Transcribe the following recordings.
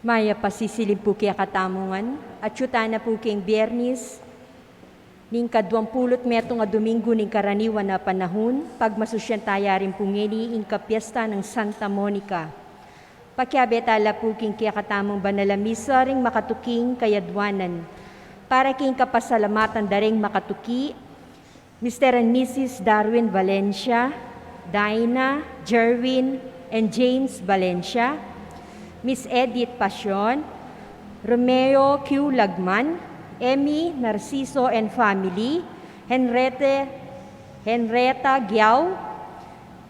Maya pasisilip po kaya katamungan, at syuta na po kayong Biyernes, ning ka-20 metong nga Domingo ning karaniwan na panahon, pagmasusyan tayarin po ngini ing kapiesta ng Santa Monica. Pakyabetala po king kaya katamong banalamisa ring makatuking kayadwanan, para king kapasalamatan daring makatuki, Mr. and Mrs. Darwin Valencia, Dinah, Jerwin, and James Valencia, Miss Edith Pasion, Romeo Q. Lagman, Emmy Narciso and family, Henretta Giao,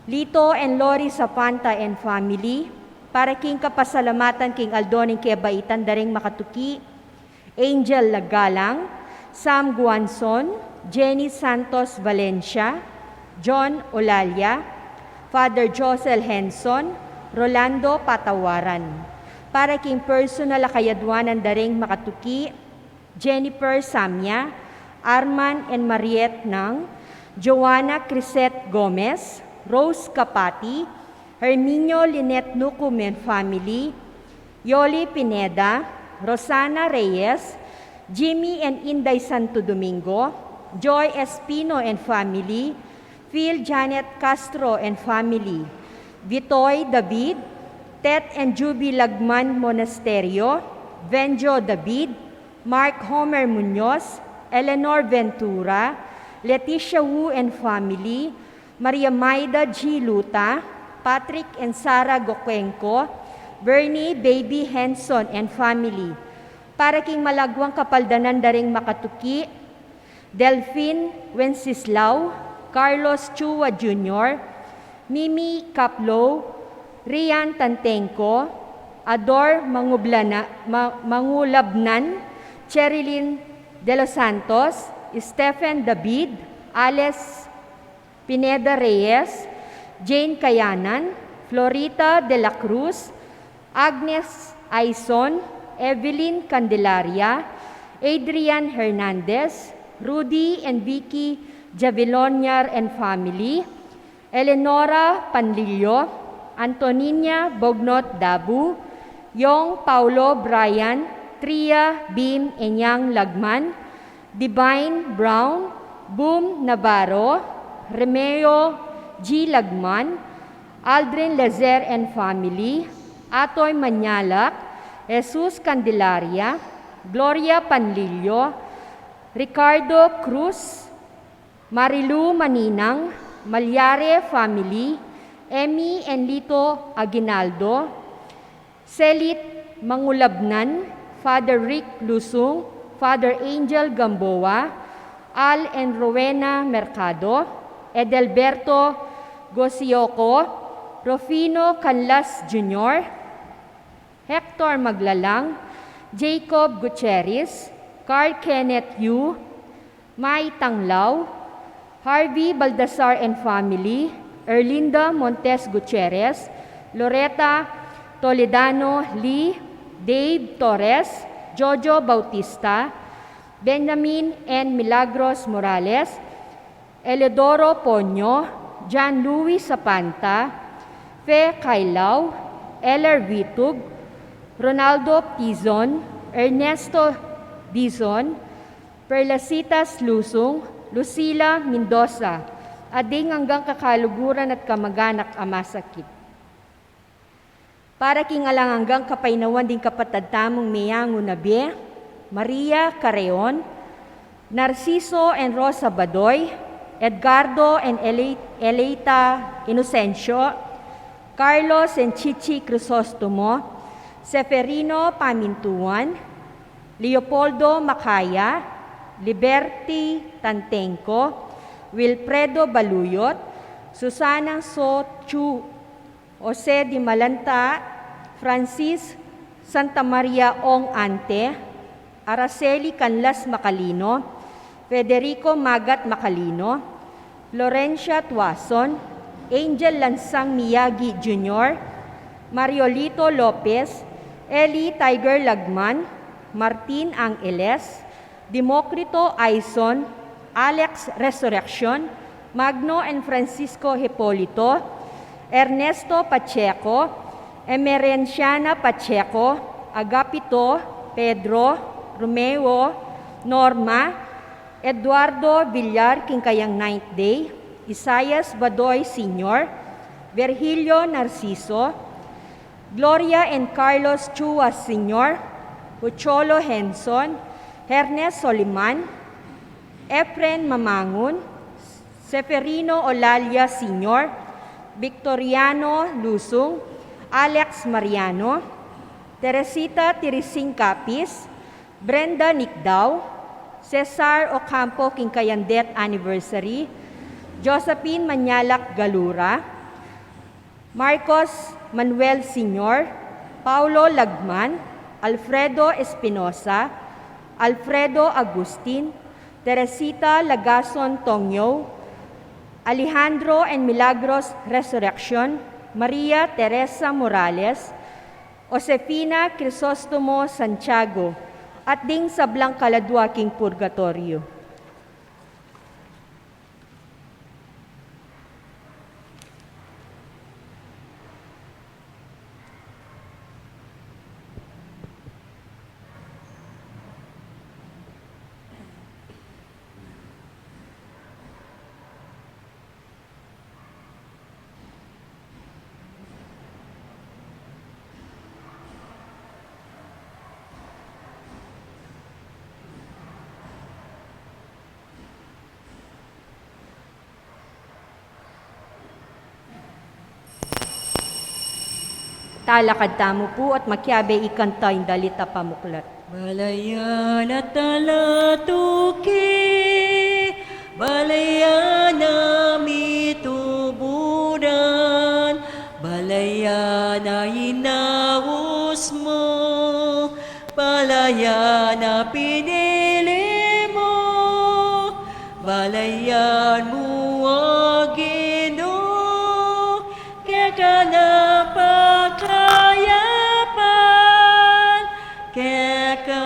Lito and Lori Zapanta and family, para king kapasalamatan king Aldoning Kebaitan daring makatuki, Angel Lagalang, Sam Guanzon, Jenny Santos Valencia, John Olalia, Father Josel Henson, Rolando Patawaran. Para king personal kayadwanan daring makatuki, Jennifer Samya, Arman and Mariette Nang, Joanna Crisette Gomez, Rose Capati, Herminio Lynette Nucum and family, Yoli Pineda, Rosana Reyes, Jimmy and Inday Santo Domingo, Joy Espino and family, Phil Janet Castro and family, Vitoy David, Tet and Juby Lagman Monasterio, Venjo David, Mark Homer Munoz, Eleanor Ventura, Leticia Wu and family, Maria Maida G. Luta, Patrick and Sarah Goquenco, Bernie Baby Henson and family. Para king malagwang kapaldanan daring makatuki, Delphine Wenceslao, Carlos Chua Jr., Mimi Kaplow, Rian Tantenko, Ador Mangulabnan, Cherilyn De Los Santos, Stephen David, Alex Pineda Reyes, Jane Kayanan, Florita De La Cruz, Agnes Aison, Evelyn Candelaria, Adrian Hernandez, Rudy and Vicky Javiloniar and family, Eleonora Panlillo, Antonina Bognot Dabu, Yong Paulo Brian, Tria Bim Enyang Lagman, Divine Brown, Boom Navarro, Remeo G. Lagman, Aldrin Lezer and family, Atoy Manyalak, Jesus Candelaria, Gloria Panlillo, Ricardo Cruz, Marilu Maninang, Malyare family, Emmy and Lito Aguinaldo, Selit Mangulabnan, Father Rick Lusung, Father Angel Gamboa, Al and Rowena Mercado, Edelberto Gosioco, Rufino Canlas Jr., Hector Maglalang, Jacob Gutierrez, Carl Kenneth Yu, Mai Tanglaw, Harvey Baldassar and family, Erlinda Montes Gutierrez, Loretta Toledano Lee, Dave Torres, Jojo Bautista, Benjamin N. Milagros Morales, Eleodoro Ponyo, John Louis Zapanta, Fe Kailao, Eller Vitug, Ronaldo Tizon, Ernesto Dizon, Perlasitas Lusung, Lucila Mendoza, ading hanggang kakaluguran at kamag-anak amasakit. Para king alang hanggang kapainawan din kapatadtamong miyango na biye, Maria Careon, Narciso and Rosa Badoy, Edgardo and Eleita Inocencio, Carlos and Chichi Crisostomo, Seferino Pamintuan, Leopoldo Macaya, Liberty Tantenco, Wilfredo Baluyot, Susana Sochu, Jose Di Malanta, Francis Santa Maria Ong Ante, Araceli Canlas Macalino, Federico Magat Macalino, Florencia Tuason, Angel Lansang Miyagi Jr., Mariolito Lopez, Eli Tiger Lagman, Martin Angeles, Democrito Aison, Alex Resurrection, Magno and Francisco Hipolito, Ernesto Pacheco, Emerenciana Pacheco, Agapito, Pedro, Romeo, Norma, Eduardo Villar, Kinkayang 9th Day, Isaias Badoy Sr., Virgilio Narciso, Gloria and Carlos Chua Sr., Hucholo Henson, Hernes Soliman, Efren Mamangun, Seferino Olalia Sr., Victoriano Lusung, Alex Mariano, Teresita Tirising Capis, Brenda Nicdao, Cesar Ocampo Kinkayang Death Anniversary, Josephine Manyalak Galura, Marcos Manuel Sr., Paulo Lagman, Alfredo Espinosa, Alfredo Agustin, Teresita Lagason Tongyo, Alejandro and Milagros Resurrection, Maria Teresa Morales, Josefina Crisostomo Santiago, at ding sa Blancaladwaking Purgatorio. Talakad tamo po at makyabe ikanta yung dalita pamuklat. Balayan at talatuki, balayan na mituburan, balayan na inaus mo, balayan na pinili mo, balayan mo ang Ginoo, kaya ka na pagkayapan, kaya ka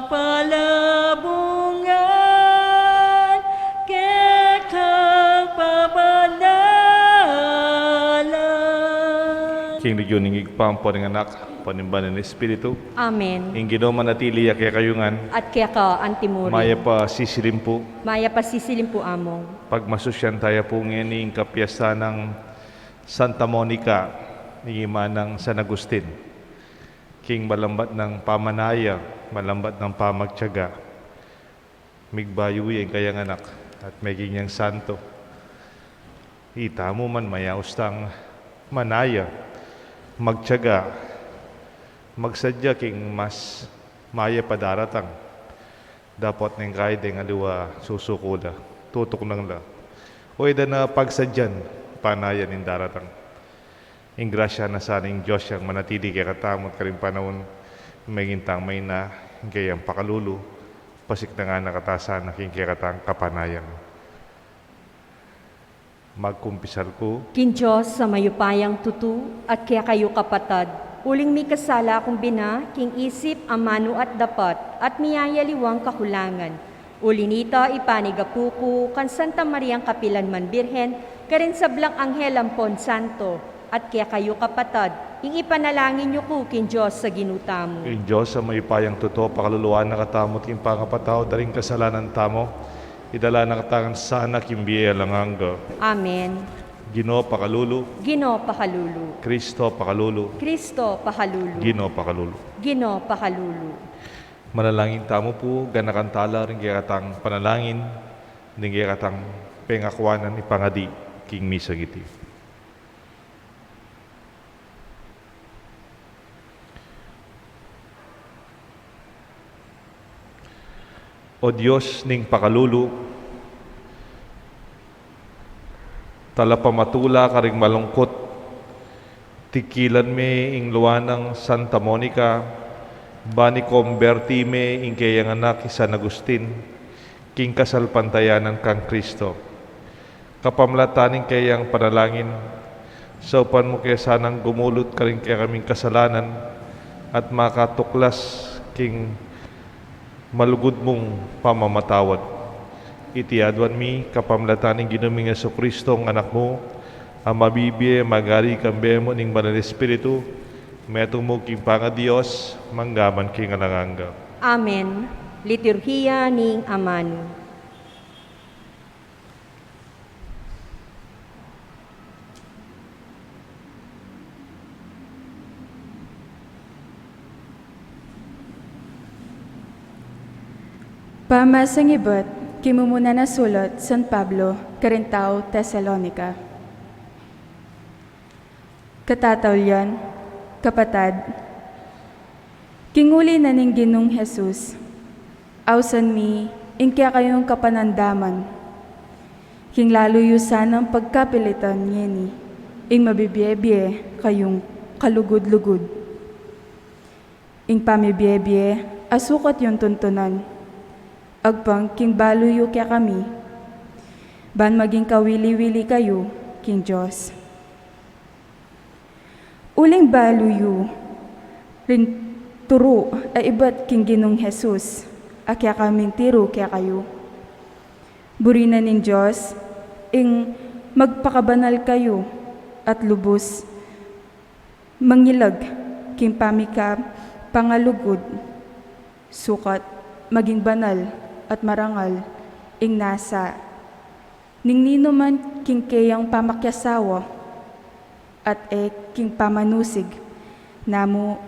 palabungan, kaya ka pabanalan. King Ligyo ningig pampo ng anak, panimbanan ng Espiritu, Amen. ing Ginoo manatili kaya kayungan, At kaya ka, Antimuri. maya pa sisilim po, Maya pasisilim po among. pagmasusyan tayo po ngayon ng kapiyasta ng Santa Monica, ni Imanang San Agustin. King malambat ng pamanaya, malambat ng pamagtyaga, migbayuwi ang kayang anak, at maging niyang santo. Ita mo man maya ustang manaya, magtyaga, magsadya king mas maya padaratang. Dapat ng kahit ng aliwa susukula, tutok lang la. O ida na pagsadyan, panayan ng daratang. Ing grasya na sana ng Diyos yang manatili kaya katamot ka rin panahon, magintang may na, kayang pakalulu, pasik na nga nakatasan na king kaya katang kapanayan. Magkumpisal ko, Kin Diyos sa mayupayang tutu at kaya kayo kapatad, uling mi kasala akong bina, king isip, amano at dapat, at miyayaliwang kakulangan. Ulinita ipanigapuku, kan Santa Mariang Kapilan man Birhen, karin sa Blang Anghel Ampon Santo, at kaya kayo kapatad, ing ipanalangin niyo ko kin Diyos sa ginutamo. ing Diyos sa may payang totoo, pakaluluan na katamot king pangapataw, daring kasalanan tamo, idala na katangan sana kimbiya lang hangga. Amen. Ginoo pakalulu, Gino pakalulu. Kristo pakalulu, Kristo pakalulu. Ginoo pakalulu. Gino pakalulu. Manalangin tamo po, ganakantala rin kaya katang panalangin, rin kaya katang pengakwanan ipangadi, king misa giti. O Diyos ning pakalulu, tala pamatula karing malungkot, tikilan me ing luwanang Santa Monica, bani konverti me ing kayang anak San Agustin, king kasal pantayanan kang Kristo. Kapamlataning kayang panalangin, sa upan mo kaya sanang gumulot ka rin kaya kaming kasalanan, at makatuklas king malugod mong pamamatawad. Itiadwan mi kapamlataning ginuming Jesucristo ang anak mo, ang mabibiye magari kambemo ning banal Espiritu, Metong mo king panga Diyos, manggaman king alanganggap. Amen. Liturhiya ning Amano. Pamasang ibat, kimumuna na sulat, San Pablo, Carintao, Thessalonica. Katatawlyan, kapatad, kinguli na ning Ginong Jesus, awsan mi, ingkya kayong kapanandaman, king laluyo sanang pagkapilitan ngeni, ing mabibiyebye kayong kalugod-lugod. Ing pamibiyebye, asukat yung tuntunan, agpang king baluyo kya kami, ban maging kawili-wili kayo, king Diyos. Uling baluyo, rin turo ay iba't king Ginong Jesus, akya kaming tiro kya kayo. Burina ning Diyos, ing magpakabanal kayo at lubos, mangilag king pamika pangalugod, sukat maging banal at marangal, ing nasa, ning nino man king kayang pamakyasawa, at king pamanusig, namo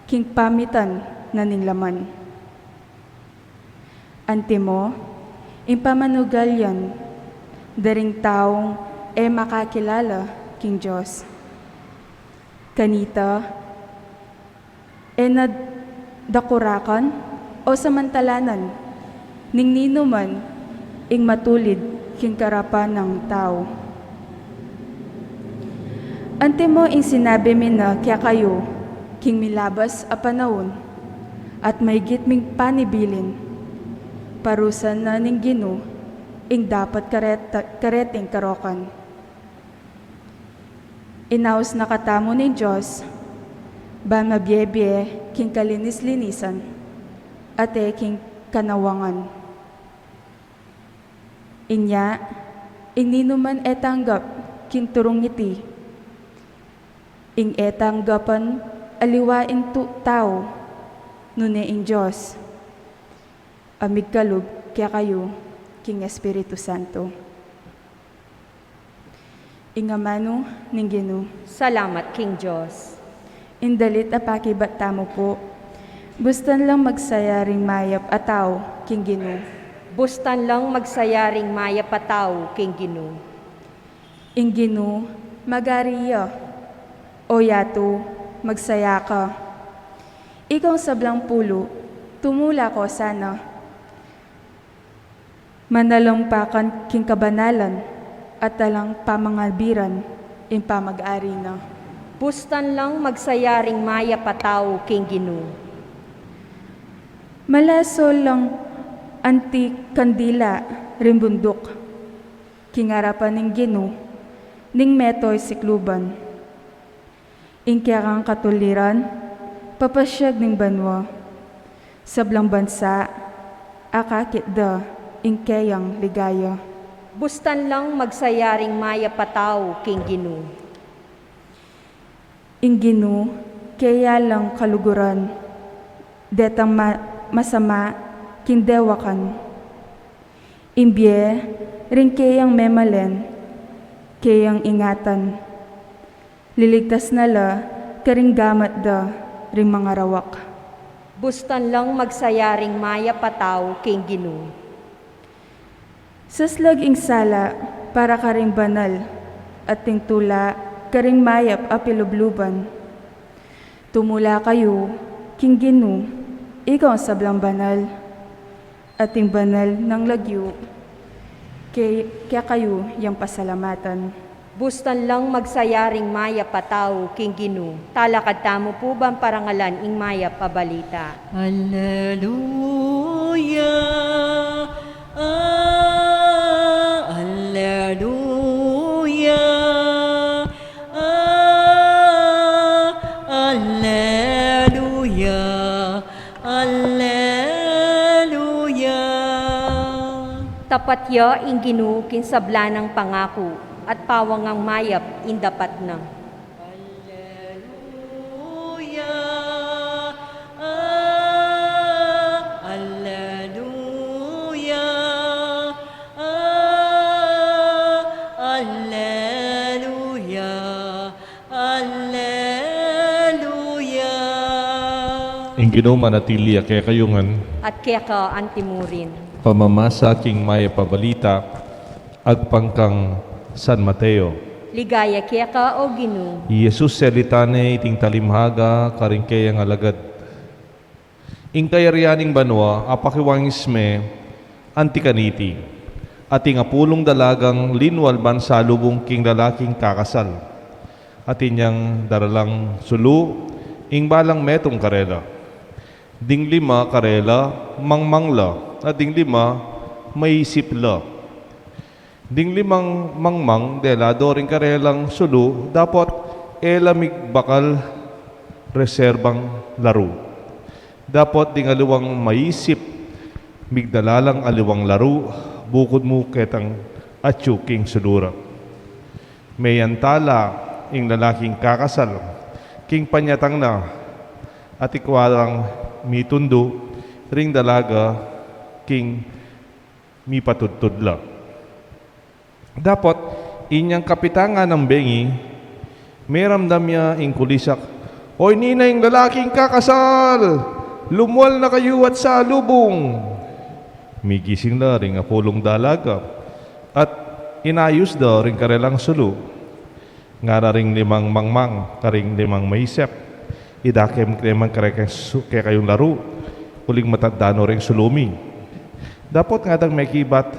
king pamitan na ning laman. Antimo, ing pamanugalyan, daring taong makakilala king Diyos. Kanita, nadakurakan o samantalanan, ning nino man ing matulid king karapan ng tao. Ante mo ing sinabi mi na kaya kayo, king milabas a panahon, at may gitming panibilin, parusan na ning Ginoo, ing dapat kareting karokan. Inaos na katamo ning Diyos, ba mabyebye king kalinis-linisan, at king kanawangan. Inya, ininuman etanggap king turong iti, ing etanggapan aliwain tu tao, nune ing Diyos, amig kalub kaya kayo, king Espiritu Santo. Ingamano ning Ginoo. Salamat, King Diyos. Indalit apakibat tamo po, bustan lang magsayaring mayap ataw, king Ginoo. Bustan lang magsayaring maya pataw, King Ginoo. Ing Ginoo, magariya, o yato, magsaya ka. Ikaw sablang pulo, tumula ko sana. Manalampakan king kabanalan, at talang pamangalbiran, ing pamag-ari na. Bustan lang magsayaring maya pataw, King Ginoo. Malaso lang anti kandila rimbundok, kingarapan ning Ginoo, ning metoy sikluban. Ingkyarang katuliran, papasyag ning banwa, sablang bansa, akakit da, ingkayang ligaya. Bustan lang magsayaring maya pataw, King Ginoo. Ing Ginoo, kaya lang kaluguran, detang masama, kindewakan. Imbye, ring kayang memalen, kayang ingatan. Liligtas na la, karing gamat da, ring mga rawak. Bustan lang magsayaring maya pataw, King Ginoo. Saslag ing sala, para karing banal, at ting tula, karing mayap apilubluban. Tumula kayo, King Ginoo, ikaw ang sablang banal, at ting banal ng lagyo, kaya kayo yung pasalamatan. Bustan lang magsayaring maya pataw, King Ginoo. Talakad tamo po bang parangalan ing maya pabalita? Alleluia, alleluia, alleluia, alleluia. Tapat ya ing Ginoo kinsabla ng pangako at pawangang mayap indapat na. Alleluia, Ing manatili kaya kayungan, at kaya ka antimurin. pamamasa king maya pabalita, agpangkang San Mateo. Ligaya kaya ka o Ginoo. Jesus selitane iting talimhaga karing kayang alagad. Ing kayaryaning banwa, apakiwangisme, antikaniti, ating apulong dalagang linwal bansa lubong king lalaking kakasal. Atin niyang daralang sulu, ing balang metong karela. Ding 5 karela, mangmangla, at ding 5 maisipla. Ding 5 mangmang, dela doring karelang sulu, dapat elamig bakal reserbang laro. Dapat ding aliwang maisip, migdalalang aliwang laro, bukod mo ketang atyo king sudura. May antala, ing lalaking kakasal, king panyatang na, at ikwalang mitundo, ring dalaga, king mipatudtudla. Dapat, inyang kapitanga ng bengi, may ramdam niya ing kulisak, "Oy nina ing lalaking kakasal, lumuwal na kayo at sa lubong." Migising na ring apulong dalaga, at inayos da ring karelang sulu. Nga ring 5 mangmang, karing 5 maisip. Idakem kremang kaya kayong laro, uling matadano ring sulumi. Dapat nga dang may kibat,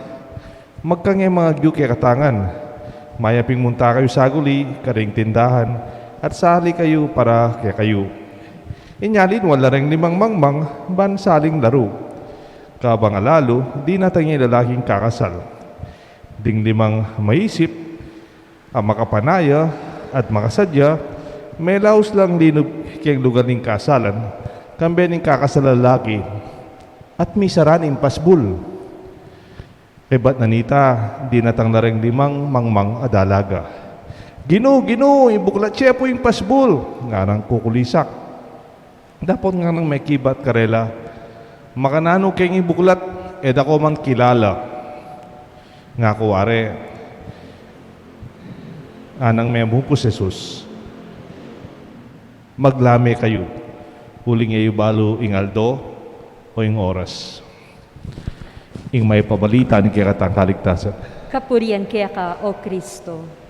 magkangay mga gyu kaya katangan. Mayaping munta kayo saguli, karing tindahan, at sali kayo para kaya kayo. Inyalin wala ring 5 mangmang, bansaling laro. Kabang alalo, di natangi lalaking kakasal. Ding 5 maisip, ang makapanaya at makasadya, may laos lang linog kayang lugar ng kasalan, kambe ng kakasal lalaki, at may saraning pasbul. E ba't nanita, di natang na rin 5 mangmang adalaga. Gino, ibuklat siya po yung pasbul, nga nang kukulisak. Dapat nga nang may kibat karela, makanano kayong ibuklat, dako man kilala. Nga kuwari, anang memo po Jesus, maglame kayo, huling ayo balo ing aldo o ing oras. Ing may pabalita ni kaya katang kaligtasan. Kapurian kaya ka o Kristo.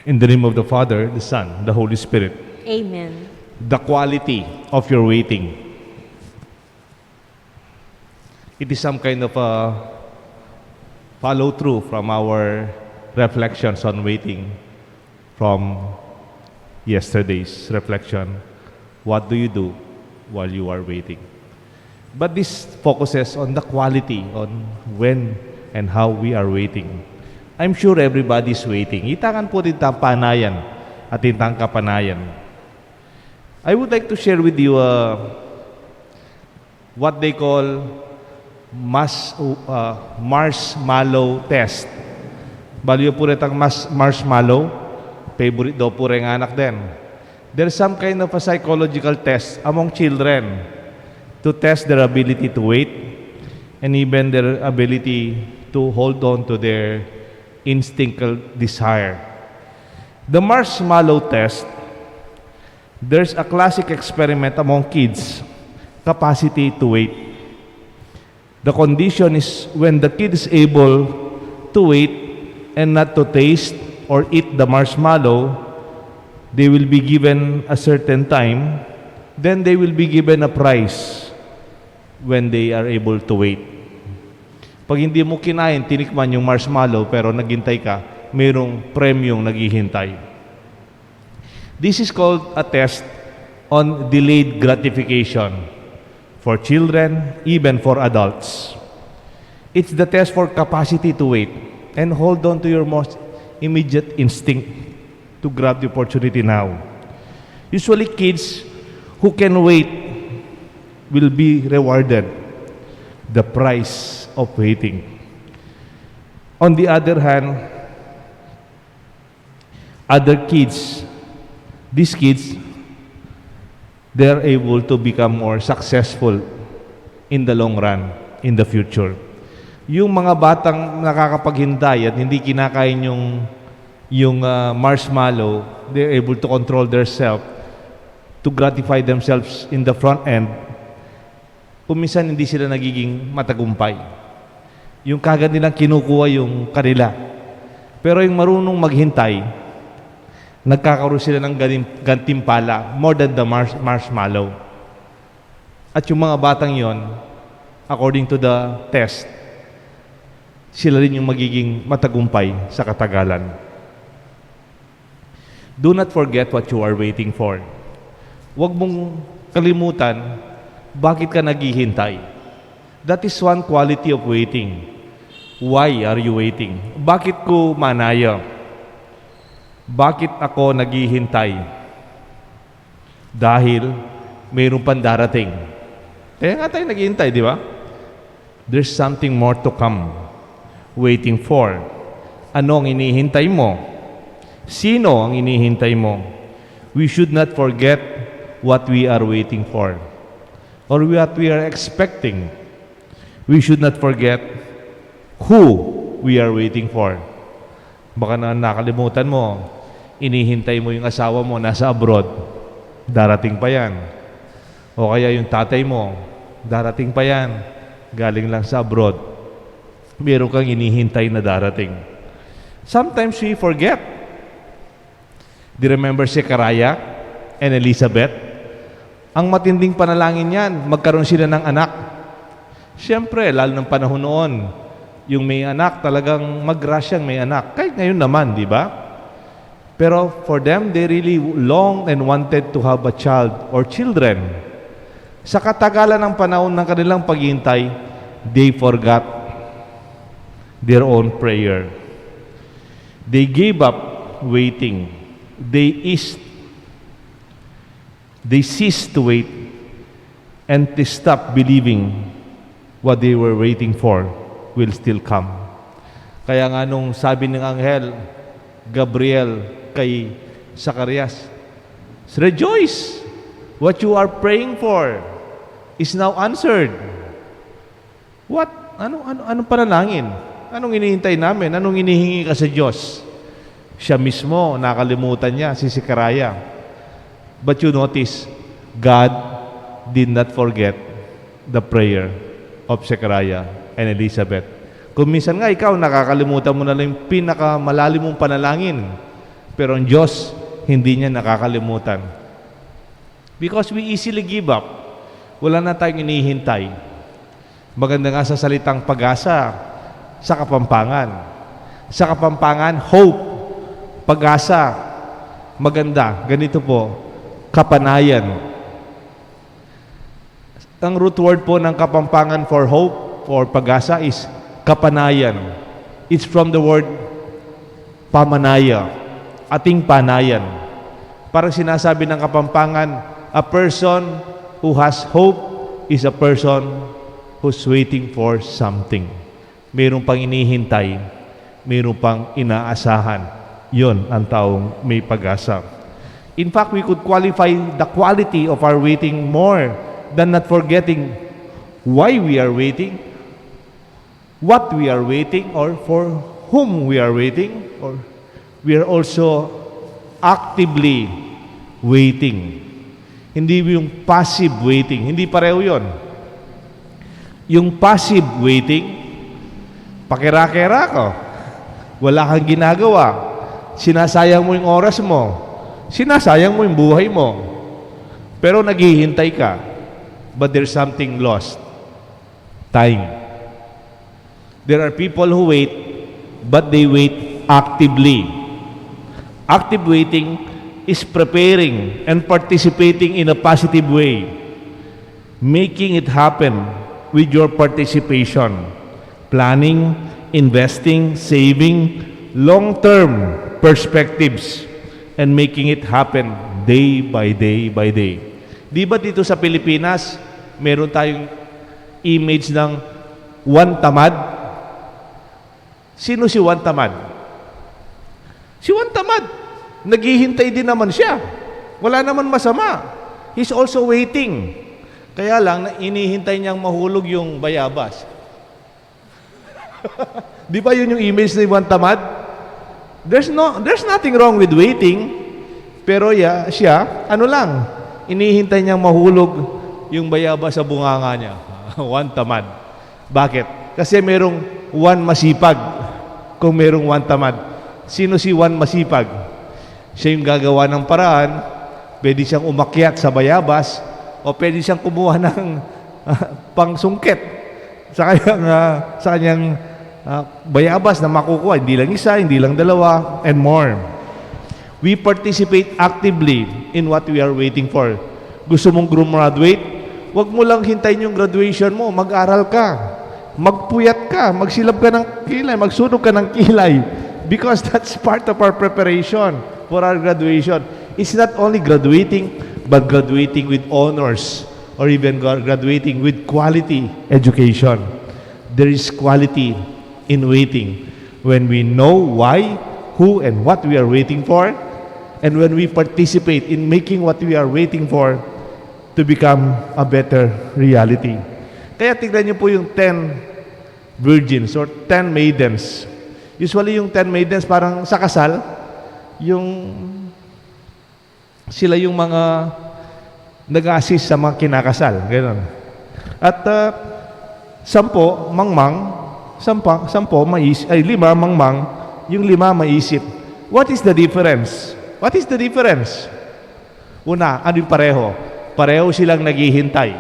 In the name of the Father, the Son, the Holy Spirit. Amen. The quality of your waiting. It is some kind of a follow-through from our reflections on waiting from yesterday's reflection. What do you do while you are waiting? But this focuses on the quality, on when and how we are waiting. I'm sure everybody's waiting. Itangan po din tang panayan at tintang kapanayan. I would like to share with you what they call marshmallow test. Baliw po rin ang marshmallow. Favorite daw po rin anak din. There's some kind of a psychological test among children to test their ability to wait and even their ability to hold on to their instinctual desire. The marshmallow test, there's a classic experiment among kids, capacity to wait. The condition is when the kid is able to wait and not to taste or eat the marshmallow, they will be given a certain time, then they will be given a prize when they are able to wait. Pag hindi mo kinain, tinikman yung marshmallow pero naghintay ka, mayroong premyong naghihintay. This is called a test on delayed gratification for children, even for adults. It's the test for capacity to wait and hold on to your most immediate instinct to grab the opportunity now. Usually kids who can wait will be rewarded the price of waiting. On the other hand, these kids, they're able to become more successful in the long run, in the future. Yung mga batang nakakapaghintay at hindi kinakain yung marshmallow, they're able to control themselves to gratify themselves in the front end. Kuminsan hindi sila nagiging matagumpay. Yung kagad nilang kinukuha yung kanila. Pero yung marunong maghintay, nagkakaroon sila ng gantimpala more than the marshmallow. At yung mga batang yon, according to the test, sila rin yung magiging matagumpay sa katagalan. Do not forget what you are waiting for. Huwag mong kalimutan bakit ka naghihintay. That is one quality of waiting. Why are you waiting? Bakit ko manaya? Bakit ako naghihintay? Dahil mayroon pang darating. Kaya nga tayo naghihintay, di ba? There's something more to come. Waiting for. Ano ang inihintay mo? Sino ang inihintay mo? We should not forget what we are waiting for or what we are expecting. We should not forget who we are waiting for. Baka na nakalimutan mo, inihintay mo yung asawa mo nasa abroad, darating pa yan. O kaya yung tatay mo, darating pa yan, galing lang sa abroad. Meron kang inihintay na darating. Sometimes we forget. Do you remember Zechariah and Elizabeth? Ang matinding panalangin yan, magkaroon sila ng anak. Siyempre, lalo ng panahon noon, yung may anak, talagang magrasyang may anak. Kahit ngayon naman, di ba? Pero for them, they really longed and wanted to have a child or children. Sa katagalan ng panahon ng kanilang paghihintay, they forgot their own prayer. They gave up waiting. They ceased to wait and to stop believing what they were waiting for will still come. Kaya nga nung sabi ng anghel Gabriel kay Zacarias, rejoice! What you are praying for is now answered. What? Anong panalangin? Anong inihintay namin? Anong inihingi ka sa Diyos? Siya mismo, nakalimutan niya, si Zechariah. But you notice, God did not forget the prayer of Zechariah and Elizabeth. Kung minsan nga ikaw, nakakalimutan mo na lang yung pinakamalalim mong panalangin. Pero ang Diyos, hindi niya nakakalimutan. Because we easily give up. Wala na tayong inihintay. Maganda nga sa salitang pag-asa, sa Kapampangan. Sa Kapampangan, hope. Pag-asa. Maganda. Ganito po, kapanayan. Ang root word po ng Kapampangan for hope or pag-asa is kapanayan. It's from the word pamanaya, ating panayan. Parang sinasabi ng Kapampangan, a person who has hope is a person who's waiting for something. Mayroon pang inihintay, mayroon pang inaasahan. Yon ang taong may pag-asa. In fact, we could qualify the quality of our waiting more than not forgetting why we are waiting, what we are waiting, or for whom we are waiting, or we are also actively waiting. Hindi yung passive waiting. Hindi pareho yon. Yung passive waiting, pakira-kira ko, wala kang ginagawa, sinasayang mo yung oras mo, sinasayang mo yung buhay mo, pero naghihintay ka, but there's something lost. Time. There are people who wait, but they wait actively. Active waiting is preparing and participating in a positive way, making it happen with your participation, planning, investing, saving, long-term perspectives, and making it happen day by day by day. Di ba dito sa Pilipinas, meron tayong image ng Juan Tamad? Sino si Juan Tamad? Si Juan Tamad, naghihintay din naman siya. Wala naman masama. He's also waiting. Kaya lang, inihintay niyang mahulog yung bayabas. Di ba yun yung image ni Juan Tamad? There's nothing wrong with waiting. Pero siya, ano lang, inihintay niyang mahulog yung bayabas sa bunganga niya. Juan Tamad. Bakit? Kasi merong Juan Masipag. Kung merong Juan Tamad. Sino si Juan Masipag? Siya yung gagawa ng paraan, pwede siyang umakyat sa bayabas, o pwede siyang kumuha ng pangsungkit sa kanyang bayabas na makukuha. Hindi lang isa, hindi lang dalawa, and more. We participate actively in what we are waiting for. Gusto mong graduate? Huwag mo lang hintayin yung graduation mo. Mag-aral ka. Magpuyat ka. Magsilab ka ng kilay. Magsunog ka ng kilay. Because that's part of our preparation for our graduation. It's not only graduating, but graduating with honors or even graduating with quality education. There is quality in waiting when we know why, who, and what we are waiting for, and when we participate in making what we are waiting for to become a better reality. Kaya tignan niyo po yung 10 virgins or 10 maidens. Usually yung 10 maidens parang sa kasal, sila yung mga nag-assist sa mga kinakasal. Ganun. At 10 mangmang, 5 mangmang, yung 5 maisip. What is the difference? What is the difference? Una, ano yung pareho? Pareho silang naghihintay.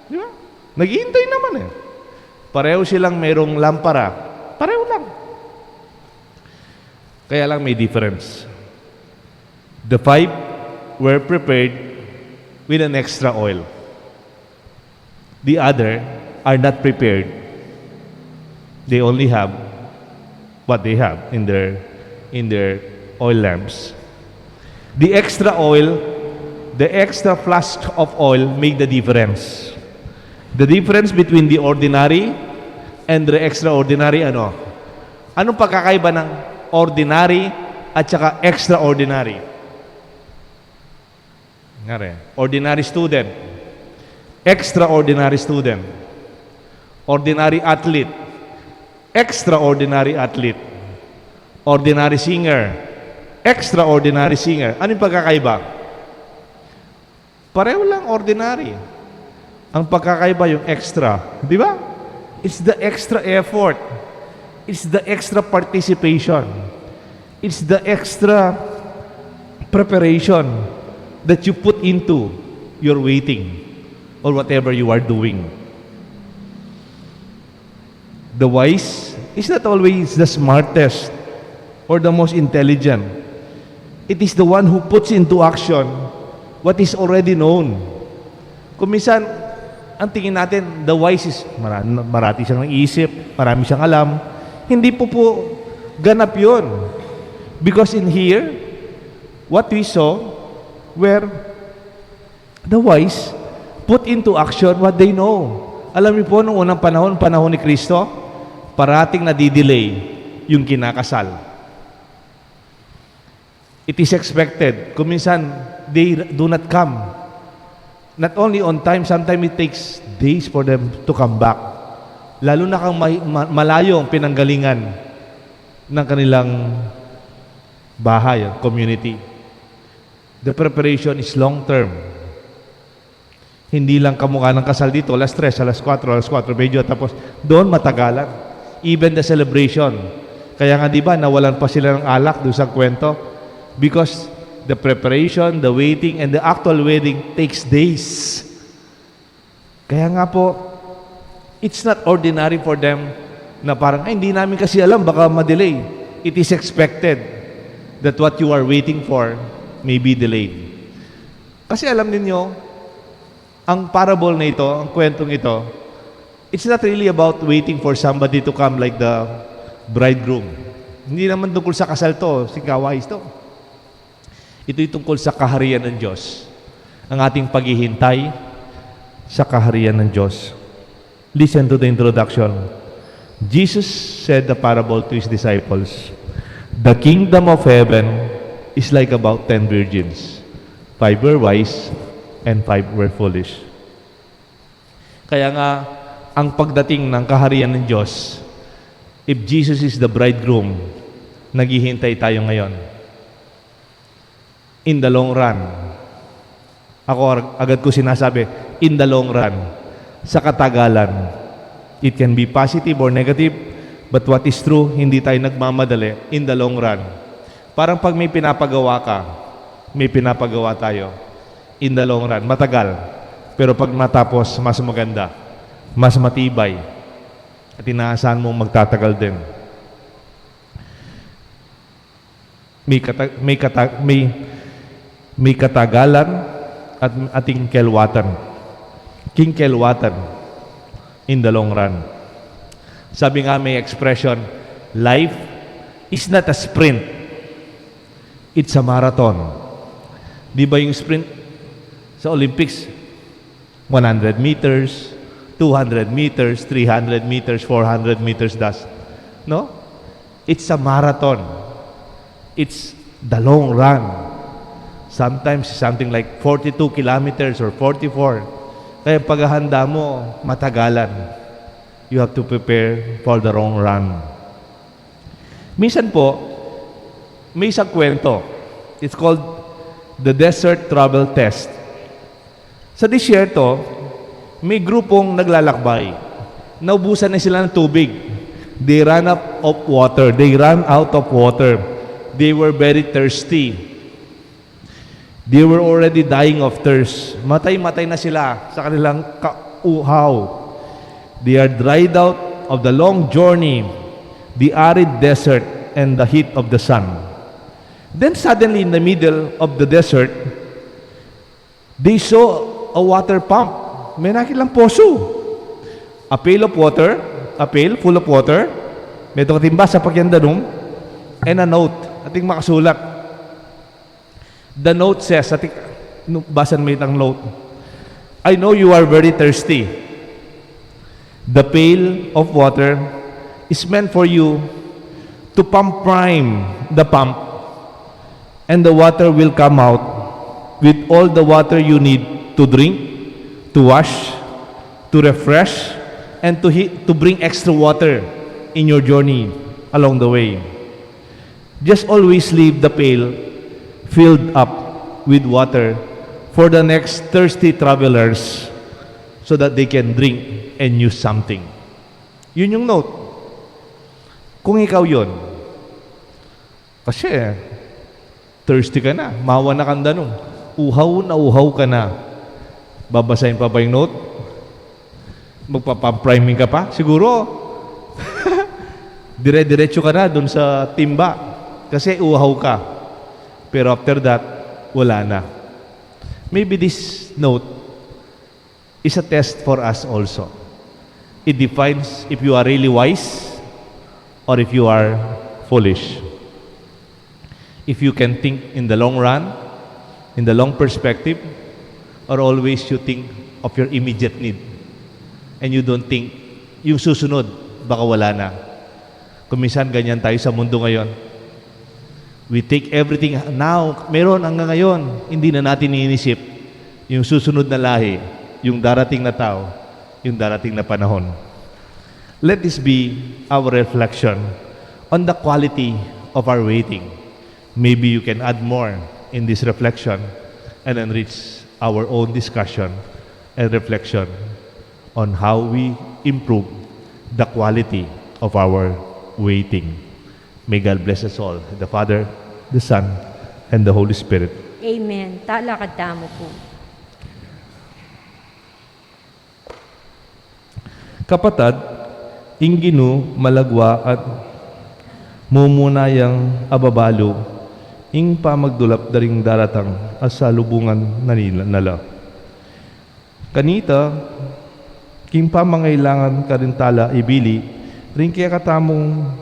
Di ba? Naghihintay naman eh. Pareho silang mayroong lampara. Pareho lang. Kaya lang may difference. The 5 were prepared with an extra oil. The other are not prepared. They only have what they have in their oil lamps. The extra oil, the extra flask of oil make the difference. The difference between the ordinary and the extraordinary, ano? Anong pagkakaiba ng ordinary at saka extraordinary? Ordinary student, extraordinary student, ordinary athlete, extraordinary athlete, ordinary singer, extraordinary singer. Ano yung pagkakaiba? Pareho lang ordinary. Ang pagkakaiba yung extra. Di ba? It's the extra effort. It's the extra participation. It's the extra preparation that you put into your waiting or whatever you are doing. The wise is not always the smartest or the most intelligent. It is the one who puts into action what is already known. Kung minsan, ang tingin natin, the wise is marati siyang naisip, marami siyang alam. Hindi po ganap yun. Because in here, what we saw, where the wise put into action what they know. Alam niyo po, noong unang panahon ni Kristo, parating nadidelay yung kinakasal. It is expected. Kung minsan, they do not come. Not only on time, sometimes it takes days for them to come back. Lalo na kang malayo ang pinanggalingan ng kanilang bahay, community. The preparation is long term. Hindi lang kamukha ng kasal dito, alas 3, alas 4, medyo tapos doon matagalan. Even the celebration. Kaya nga di ba, nawalan pa sila ng alak doon sa kwento? Because the preparation, the waiting, and the actual wedding takes days. Kaya nga po, it's not ordinary for them na parang, ay, hindi namin kasi alam, baka ma-delay. It is expected that what you are waiting for may be delayed. Kasi alam ninyo, ang parable na ito, ang kwentong ito, it's not really about waiting for somebody to come like the bridegroom. Hindi naman tungkol sa kasal to, si Kawais to. Ito'y tungkol sa kaharian ng Diyos. Ang ating paghihintay sa kaharian ng Diyos. Listen to the introduction. Jesus said the parable to His disciples, "The kingdom of heaven is like about 10 virgins. 5 were wise and 5 were foolish." Kaya nga, ang pagdating ng kaharian ng Diyos, if Jesus is the bridegroom, naghihintay tayo ngayon. In the long run, ako agad ko sinasabi, in the long run, sa katagalan, it can be positive or negative, but what is true, hindi tayo nagmamadali in the long run. Parang pag may pinapagawa ka, may pinapagawa tayo, in the long run, matagal. Pero pag matapos, mas maganda, mas matibay, at inaasahan mong magtatagal din. May katagalan at ating kelwatan. Kingkelwatan in the long run. Sabi nga may expression, life is not a sprint, it's a marathon. Di ba yung sprint sa Olympics? 100 meters, 200 meters, 300 meters, 400 meters das. No? It's a marathon. It's the long run. Sometimes something like 42 kilometers or 44. Kaya paghahanda mo, matagalan. You have to prepare for the long run. Minsan po, may isang kwento. It's called the Desert Travel Test. Sa disyerto, may grupong naglalakbay. Naubusan na sila ng tubig. They ran out of water. They were very thirsty. They were already dying of thirst. Matay-matay na sila sa kanilang kauhaw. They are dried out of the long journey, the arid desert, and the heat of the sun. Then suddenly, in the middle of the desert, they saw a water pump. May nakilang poso. A pail full of water, may tukatimba sa pagyandanong, and a note, ating makasulat. The note says, basan mo itang note, "I know you are very thirsty. The pail of water is meant for you to prime the pump, and the water will come out with all the water you need to drink, to wash, to refresh, and to bring extra water in your journey along the way. Just always leave the pail filled up with water for the next thirsty travelers so that they can drink and use something." Yun yung note. Kung ikaw yun, kasi thirsty ka na, mawa na kang danong, uhaw ka na, babasahin pa ba yung note? Magpapapriming ka pa? Siguro, dire-diretso ka na dun sa timba kasi uhaw ka. Pero after that, wala na. Maybe this note is a test for us also. It defines if you are really wise or if you are foolish. If you can think in the long run, in the long perspective, or always you think of your immediate need. And you don't think, yung susunod, baka wala na. Kuminsan ganyan tayo sa mundo ngayon. We take everything now, meron hanggang ngayon, hindi na natin iniisip yung susunod na lahi, yung darating na tao, yung darating na panahon. Let this be our reflection on the quality of our waiting. Maybe you can add more in this reflection and enrich our own discussion and reflection on how we improve the quality of our waiting. May God bless us all, the Father, the Son, and the Holy Spirit. Amen. Talakad mo po. Kapatad, ingginu, malagwa at mumunayang ababalo, ing pamagdulap daring daratang asa lubungan nala. Kanita, king pamangailangan karintala ibili, rin kaya katamong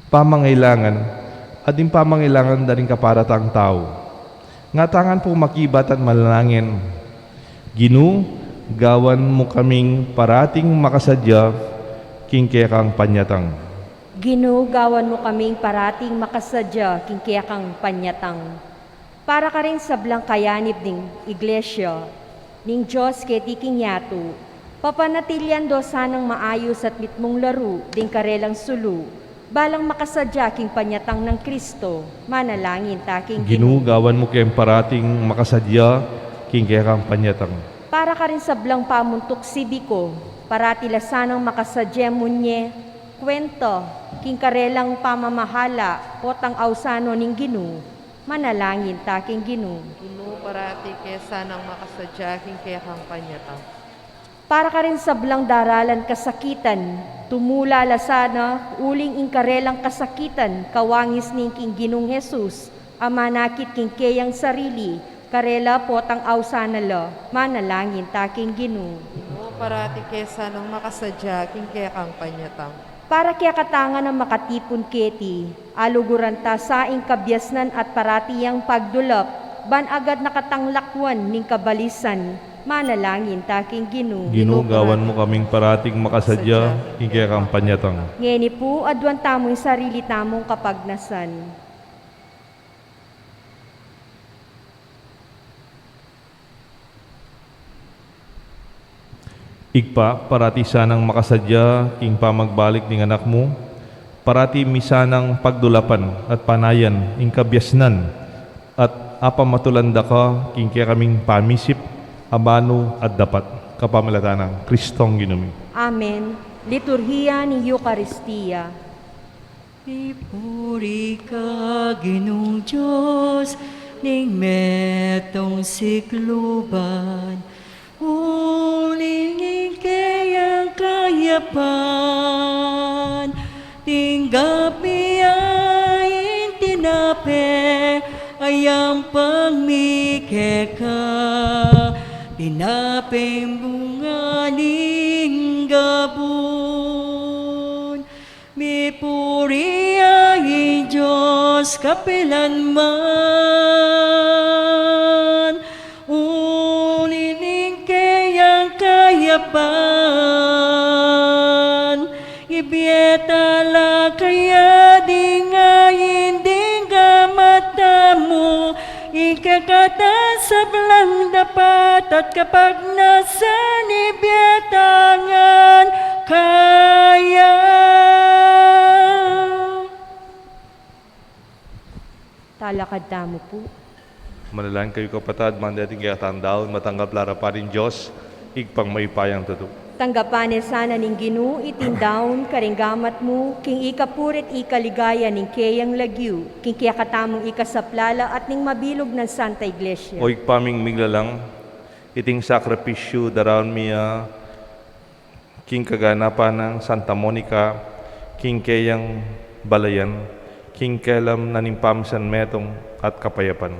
pamangailangan at yung pamangailangan daring kaparatang tao. Ngatangan po makibat at manalangin. Ginu, gawan mo kaming parating makasadya, king kaya kang panyatang. Ginugawan mo kaming parating makasadya, kingkaya kang panyatang. Para ka rin sa kayanib ning iglesia, ning Diyos keti king yato, papanatilyan do sanang maayos at mitmong laro, ding karelang sulu, balang makasadya king panyatang ng Kristo, manalangin taking Ginu, gawan mo kayong parating makasadya, king kaya kang panyatang. Para ka rin sa pamuntok sibiko, paratila sanang makasadya munye, kwento, king karelang pamamahala, potang ausano ning Ginu, manalangin taking Ginu. Ginu parati kesa nang makasadya king kaya kang panyatang. Para ka rin sa daralan kasakitan, tumula lasana, uling ingkarelang kasakitan, kawangis ning king Ginong Jesus, amanakit king kayang sarili, karela potang ausanala, manalangin taking Ginu. Ginu parati kesa nang makasadya king kaya kang panyatang. Para kaya katangan ng makatipon keti, aluguran ta saing kabyasnan at paratiyang pagdulap, ban agad nakatanglakwan ning kabalisan, manalangin taking Ginu. Ginu, gawan mo kaming parating makasadya, king kaya kang panyatang. Ngeni po, adwan tamo'y sarili tamong kapagnasan. Igpa, parati sanang makasadya, king pamagbalik ng anak mo, parati misanang pagdulapan at panayan, ing kabyasnan, at apamatulanda ka, king kaya kaming pamisip, abano at dapat, kapamalatan ng Kristong Ginumi. Amen. Liturhiya ni Eucharistia. Ipuri ka, Ginong Diyos, ning metong sikluban, uliling kayang kayapan, tinggapi ay tinape, ayang pangmikeka, tinapeng bunga ning gabon. Mipuri ay Diyos kapilanman, uliling kayang kayapan, ibietala kaya di nga hindi nga mata mo, ikakatan sa blang dapat at kapag nasa nibietangan kaya. Talakad tamo po. Manalangin kayo kapatid, mandating kaya tandaon, matanggap lara pa rin Diyos, igpang maipayang tuto. Tanggapan sana ning Ginu, itindaon, karinggamat mo, king ikapurit ikaligaya ning kayang lagyu, king kaya katamong ikasaplala at ning mabilog ng Santa Iglesia. O igpaming miglalang, iting sakripisyo daraon miya, king kaganapan ng Santa Monica, king kayang balayan, king kelam nanimpamsan metong at kapayapan.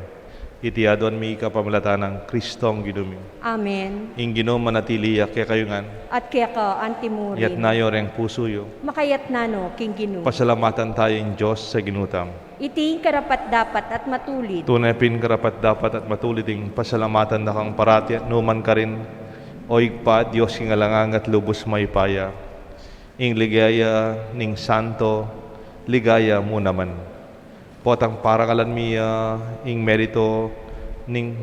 Itiadon mi kapamalatan ng Kristong Ginumi. Amen. Ing Ginoo manatiliyak kaya kayungan, At kaya ka, antimurin. yat nayo reng puso yo. Makayat nano, king Ginu. Pasalamatan tayo in Diyos sa ginutam. Iti karapat dapat at matulid. Tunay pin karapat dapat at matuliding pasalamatan na kang parati at numan ka rin. O igpa, Diyos ingalangang at lubos maipaya. Ing ligaya ning santo, ligaya mo naman. Potang parakalan miya, ing merito, ning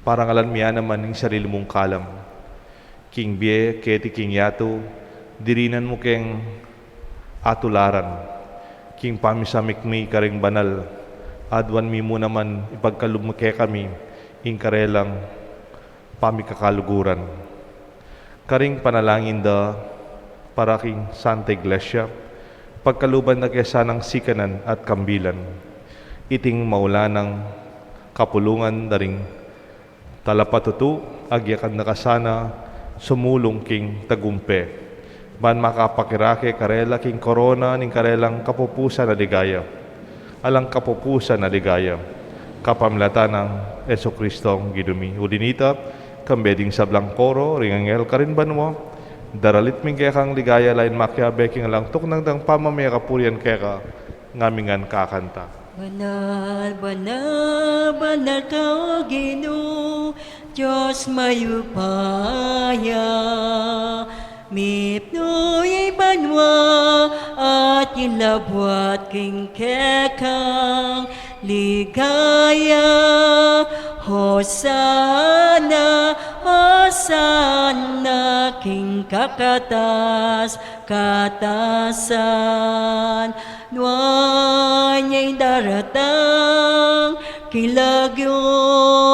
parangalan miya naman ning sarili mong kalam. King bie, keti king yato, dirinan mo keng atularan. King pamisamik mi karing banal, adwan mi mo naman ipagkalumake kami, ing karelang pamikakaluguran. Karing panalangin da para king Santa Iglesia, pagkaluban na kesa ng sikanan at kambilan, iting maula ng kapulungan daring talapatutu, agyakan na kasana, sumulong king tagumpe, ban makapakirake karela king korona ning karelang kapupusan na ligaya. Alang kapupusan na ligaya. Kapamilatan ng Yesu Kristong gidumi. Udinita, kambeding sablang koro, ringangel ka rin ba mo? Daralit ming kaya kang ligaya lain makyabe king alang tuk nang dang pamamaya kapurian kaya ka ngamingan kakanta. Banal, banal, banal ka o Ginoo, Diyos mayupaya. Mipnoy banwa at ilabwat king kekang ligaya. Hosana, Hosana, king kakatas, katasan. Nuanya'y daratang kilagyo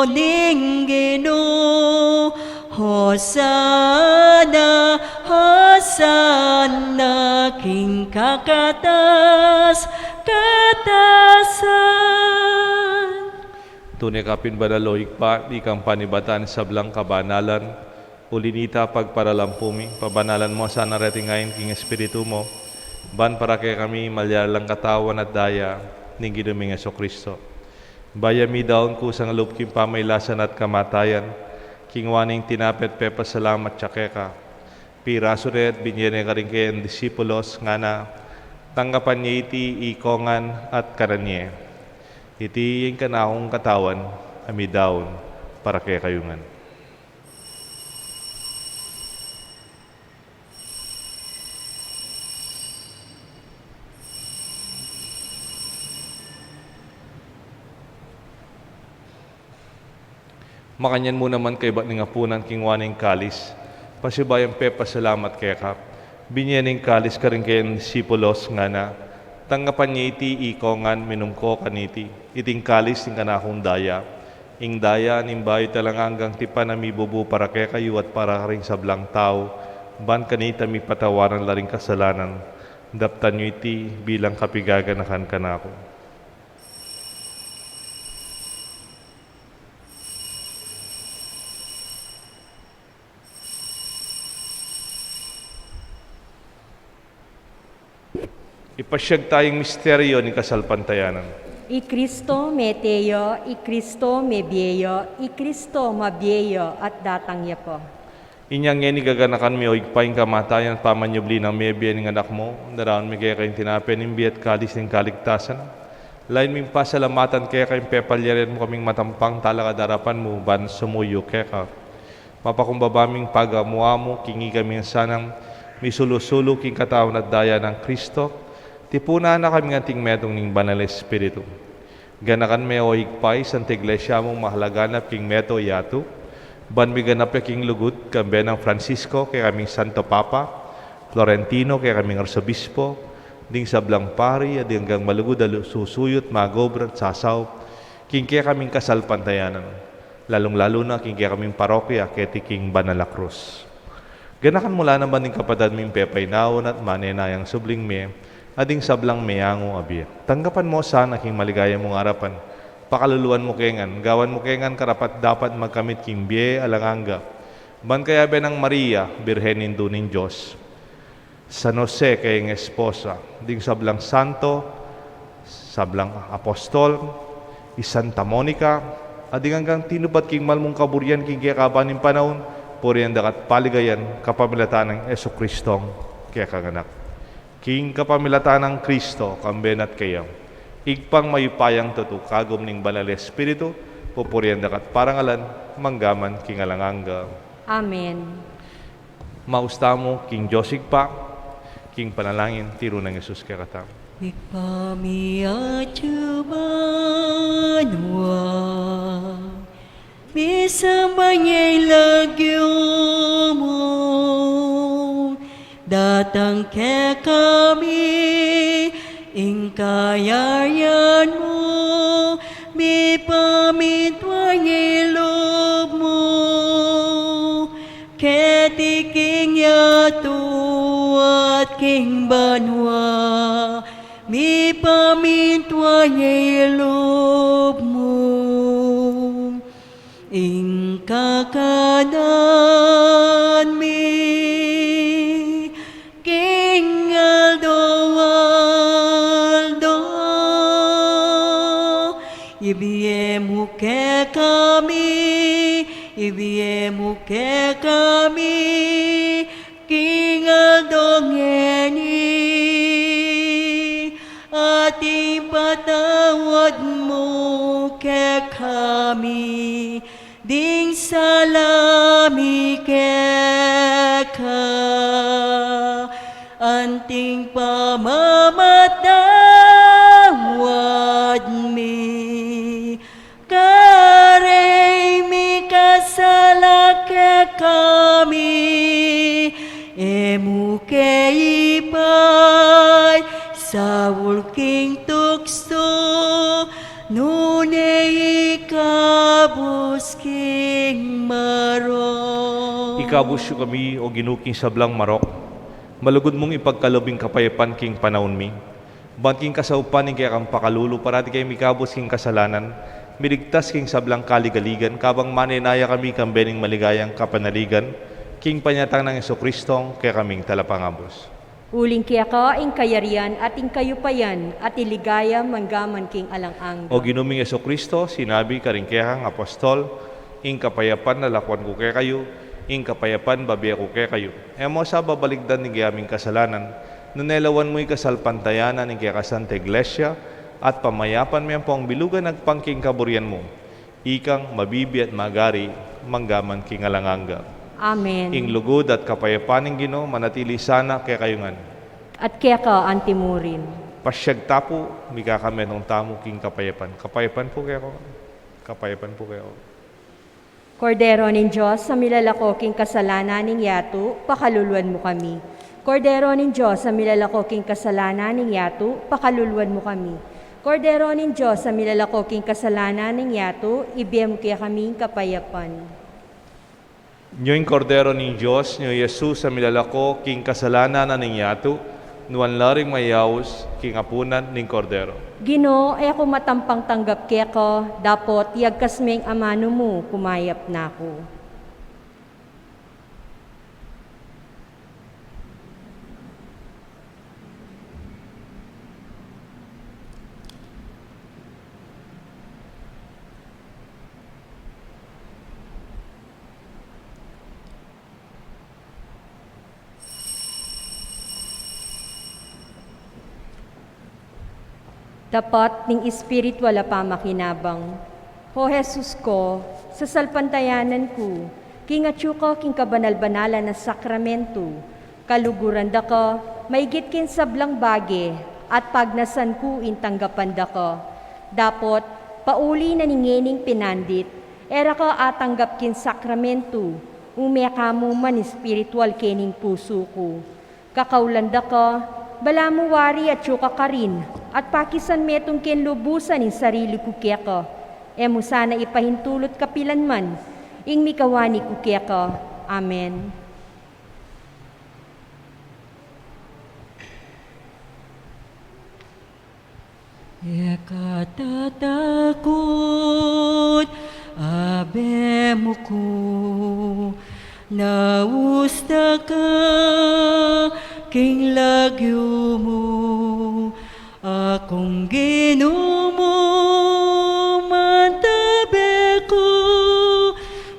ning Ginoo. Hosana, Hosana, king kakatas, katasan. Tunay kapin badaloik pa, di kang panibatan sa blang kabanalan, ulinita pagparalampumi, pabanalan mo sana retingayin king espiritu mo, ban para kay kami malyalang katawan at daya, ning ginuming Yesu Kristo. Bayami daon ko sang loob king pamaylasan at kamatayan, king waning tinapet pepa salamat tsakeka, piraso ret binyene ka rin kayan disipulos nga na, tanggapan niya iti ikongan at karanye. Iti yung kanahong katawan, amidaon, para kay kayungan. Makanyan mo naman kay ba't ningapunan kingwaning kalis, pasibayang pepa salamat kay kap, binyaning kalis ka rin kayan disipulos nga na, tanggapan niya iti ikongan minumko kaniti, iting kalis ting kanakong daya, ing daya nimbayo talang hanggang tipan na mibubu para kay kayo at para rin sa blang tao, ban kanita mi patawaran la ring kasalanan, daptan niyo iti bilang kapigaganakan kanako. Ipasyag tayong misteryo ni kasalpantayanan. I Kristo meteo, I Kristo mebieyo, I Kristo mabieyo at datangya po. Inyang yan igaganakan mi o igpaing kamatayan pamanyubli ng mebiyan ng anak mo, naraon mi kaya kayong tinapin imbi at kalis ng kaligtasan. Lain ming pasalamatan kaya kayong pepalyarin mo kaming matampang talakadarapan mo, ban sumuyo kaya ka. Mapakumbabaming pagamuamo, kingi kami sanang misulusulo king katawan at daya ng Kristo, tipuna na kami nga ting medong ning banal espiritu. Ganakan me o higpay sa iglesia mong mahalaganap king meto yatu, ban mi ganap king lugod kambe ng Francisco kay kaming Santo Papa, Florentino kay kaming Arsobispo, ding sablang pari at hanggang malugod susuyot, magobra at sasaw, king kaya kaming kasalpantayanan, lalong-lalo na king kaya kaming parokya kay king Banala Cruz. Ganakan mula naman ning kapatad ming pepay naon at manenayang subling me, ading sablang meyango abi. Tanggapan mo sana king maligaya mong harapan. Pakaluluan mo kengan, gawan mo kengan karapat dapat magkamit king biye alanganga. Ban kaya benang Maria, Birhenin dunin Diyos. San Jose kayong esposa, ding sablang santo, sablang apostol, Santa Monica, ading hanggang tinubat king malmong kaburian king kaya kabaning panahon, puriyan dakat paligayan kapamilatan ng Yesu Kristong kaya kaganak. King kapamilatan ng Kristo, kambenat kayo. Igpang mayupayang tutu, kagom ning banal espiritu, pupurian dakat parangalan, manggaman king alanganga. Amen. Mausta mo, King Josig pa, King panalangin, tiro ng Yesus kaya katam. Ikpamiacubanwa, misambanyay lagyo mo, datang ke kami, ingkayaryan mo, mi pamitwanyay loob mo, ketiking yato at king banwa, mi pamitwanyay loob mo, ingkakanan mi, Ibiemu ke kami, kingal dongeni, ating patawad mo ke kami, ding salami ka, anting pamamatawad mi, karey mi kasala ke kami, emu ke ipay, sa wulking tukso, nunay ikabos king marong. Ikabus yu kami o ginuking sablang marok, malugod mong ipagkalubing kapayapan king panahon mi. Banting kasaupan ning kaya kang pakalulu parati kay mikabos king kasalanan, miligtas king sablang kaligaligan, kabang maninaya kami kang bening maligayang kapanaligan, king panyatang ng Jesucristong kaya kaming talapangabos. Uling kaya ka, ing kayarian at ing kayupayan, at iligaya manggaman king alang-ang. O ginuming Jesucristo, sinabi karing kaya kang apostol, ing kapayapan na lakwan ko kaya kayo, ing kapayapan babiya ko kaya kayo. Emo sa babaligdan ng aming kasalanan, nunelawan mo'y kasalpantayanan ng kaya kasanta iglesia, at pamayapan mo pong bilugan nagpangking kaburian mo, ikang mabibi at magari, manggaman king alanganga. Amen. Ing lugod at kapayapan ng Ginoo manatili sana kaya kayungan. At kaya ka, antimurin. Pasyag tapo, mika kami nung tamo king kapayapan. Kapayapan po kaya ko. Kapayapan po kaya ko. Kordero nin Diyos, sa milalakoking kasalanan ning yato, pakaluluan mo kami. Kordero nin Diyos, sa milalakoking kasalanan ning yato, pakaluluan mo kami. Kordero nin Diyos, sa milalakoking kasalanan ning yato, ibiyem kaya kaming kapayapan. Nyo'ing kordero ni Diyos, nyo Jesus sa milalako, king kasalanan na ning yato, nuan laring mayaws, king apunan ning kordero. Gino, ay ako matampang tanggap kaya ko, dapot yagkas meng amano mo, kumayap na ako. Dapat ning Espiritu wala pa makinabang. Ho Jesus ko, sa salpantayanan ko, kingatyo ko king kabanal-banalan na sakramento, kaluguran da ko, maigit kin sablang bage, at pagnasan ko intanggapan da ko. Dapot, pauli na ningening pinandit, era ko atanggap kin sakramento, umeka mo man espiritual kening puso ko. Kakaulanda ko, bala mo wari at syuka ka rin, at pakisan metong ken lubusan in sarili ko kaya ko. Emo sana ipahintulot kapilan man, ing mikawani ko kaya ko. Amen. Ekatatakot, abe mo ko, nausta ka, king lagyo mo, akong ginumo, mantabe ko,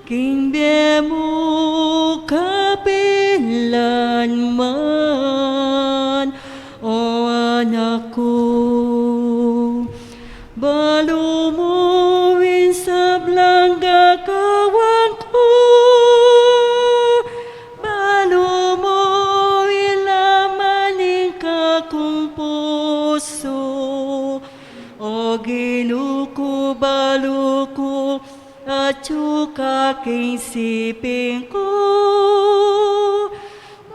king biye mo, kapilan man, o anak ko. Balo mo sablang gagawin ko, balo mo ilamanin ka kong puso, o ginuko balo ko at kaking siping ko,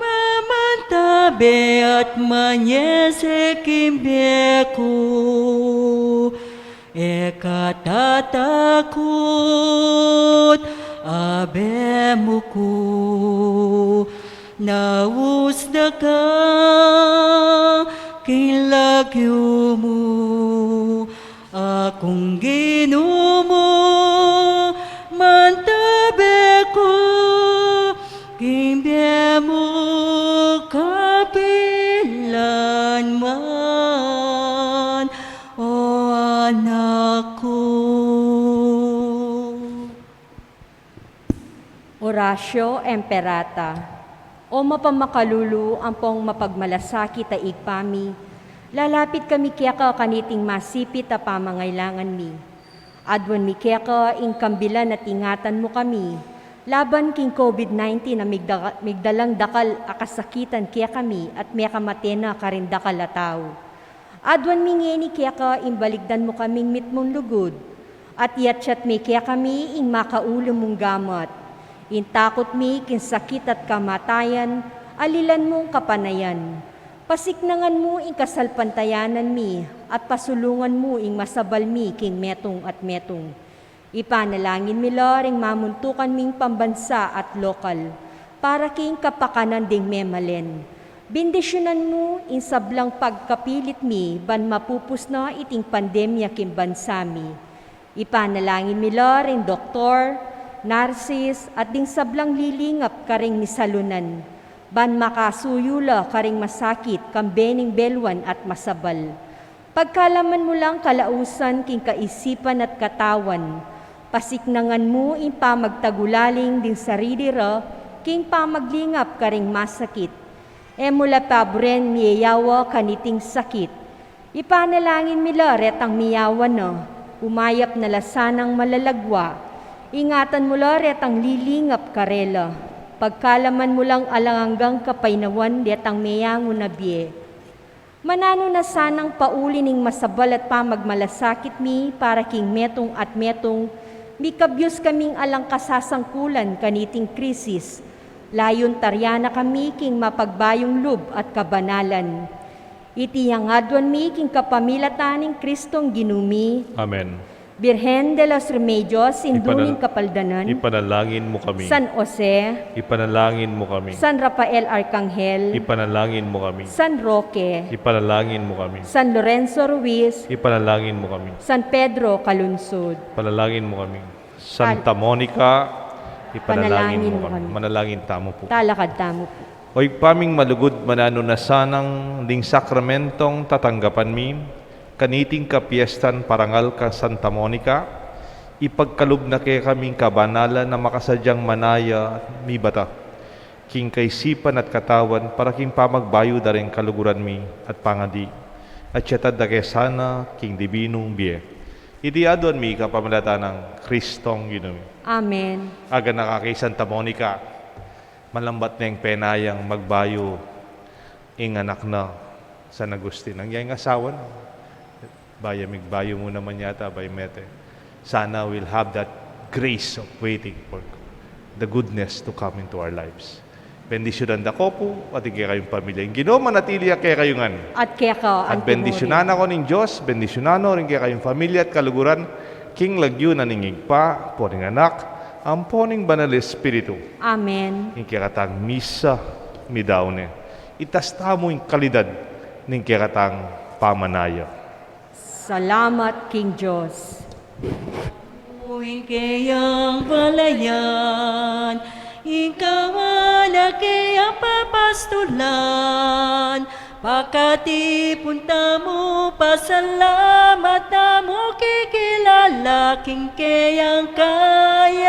mamantabe at manyese kimbye ko. Ekatatakot, abe mo ko, nausda ka, kilagyo mo, akong ginumo, mantabe ko, kimbye mo, kapilan man, o anak ko. Horacio Emperata. O mapamakalulu ang pong mapagmalasakit a igpami, lalapit kami kaya ka kaniting masipit a pamangailangan mi. Adwan mi kaya ka ingkambilan at ingatan mo kami, laban king COVID-19 na migdalang dakal akasakitan kaya kami at may kamatena karindakal a tao. Adwan mi ngeni kaya ka imbaligdan mo kaming mitmong lugod, at yatsyat mi kaya kami ing makaulo mong gamot. Intakot mi kin sakit at kamatayan, alilan mong kapanayan. Pasiknangan mo ing kasalpantayanan mi, at pasulungan mo ing masabal mi king metong at metong. Ipanalangin mi loring mamuntukan ming pambansa at lokal, para king kapakanan ding memalen. Bendisyonan mo ing sablang pagkapilit mi, ban mapupus na iting pandemya king bansa mi. Ipanalangin mi loring doktor, narsis at ding sablang lilingap karing misalunan, ban makasuyula karing masakit kambening belwan at masabal. Pagkalaman mo lang kalausan king kaisipan at katawan, pasiknangan mo in pamagtagulaling din sarili ra, king pamaglingap karing masakit. Mula paboren miyayawa kaniting sakit. Ipanalangin mila retang miyawan no, umayap na lasanang malalagwa. Ingatan mo la retang lilingap karela. Pagkalaman mo lang alanganggang kapainawan retang meyango na biye. Manano na sanang paulining masabal at pamagmalasakit mi para king metong at metong mikabyos kaming alang kasasangkulan kaniting krisis. Layon taryana kami king mapagbayong lub at kabanalan. Itiyang adwan mi king kapamilataning Kristong ginumi. Amen. Birhen de los Remedios, induning kapaldanan. Ipanalangin mo kami. San Jose, Ipanalangin mo kami. San Rafael Arcangel, Ipanalangin mo kami. San Roque, Ipanalangin mo kami. San Lorenzo Ruiz, Ipanalangin mo kami. San Pedro Calunsod. Panalangin mo kami. Santa Monica, ipanalangin mo Panalangin mo kami. kami. Manalangin tamo po. Talakad tamo po. Oy paming malugod manano na sanang ding sakramentong tatanggapan mi, kaniting kapiestan parangal ka Santa Monica, ipagkalub na kaya kaming kabanalan na makasadyang manaya at mibata, king kaisipan at katawan para king pamagbayo da rin kaluguran mi at pangadi, at siyatad da kaya sana king dibinong biye. Iti adon mi kapamalata ng Kristong ginumi. Amen. Aga na kay Santa Monica, malambat na yung penayang magbayo ing anak na San Agustin. Ang yang asawa na. Bayamigbayo mo naman yata, Baymete. Sana we'll have that grace of waiting for the goodness to come into our lives. Bendisyonan da ko po, at kaya kayong pamilya. Ginoo manatili kaya kayongan. At kaya ka, At bendisyonan ako ng Diyos, bendisyonano rin kaya kayong pamilya at kaluguran, king lagyo na ningigpa, poning anak, ang poning banal espiritu. Amen. Ning kaya katang misa, midawne. Itasta mo yung kalidad ning kaya katang pamanaya. Salamat, King Diyos. Uwing kayang balayan, ikaw ala kaya papastulan, pakati punta mo, pasalamat mo, kikilala, king kayang kayapan.